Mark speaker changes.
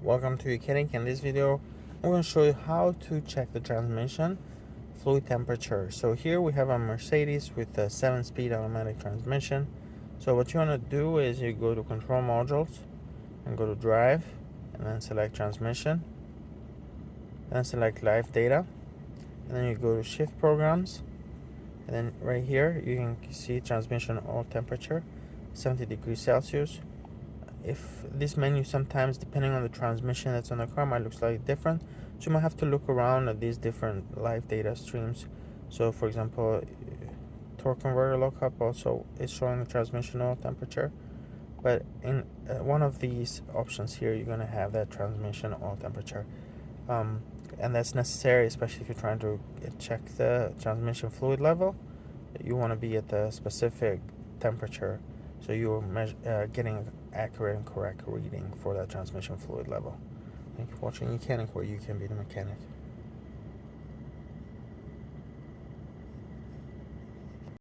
Speaker 1: Welcome to YOUCANIC. In this video, I'm going to show you how to check the transmission fluid temperature. So here we have a Mercedes with a 7-speed automatic transmission. So what you want to do is you go to control modules and go to drive and then select transmission, then select live data, and then you go to shift programs, and then right here you can see transmission oil temperature 70 degrees Celsius. If this menu sometimes, depending on the transmission that's on the car, might look slightly different, so you might have to look around at these different live data streams. So for example, torque converter lookup also is showing the transmission oil temperature, but in one of these options here you're going to have that transmission oil temperature, and that's necessary, especially if you're trying to check the transmission fluid level. You want to be at the specific temperature, so you're getting accurate and correct reading for that transmission fluid level. Thank you for watching YOUCANIC, where you can be the mechanic.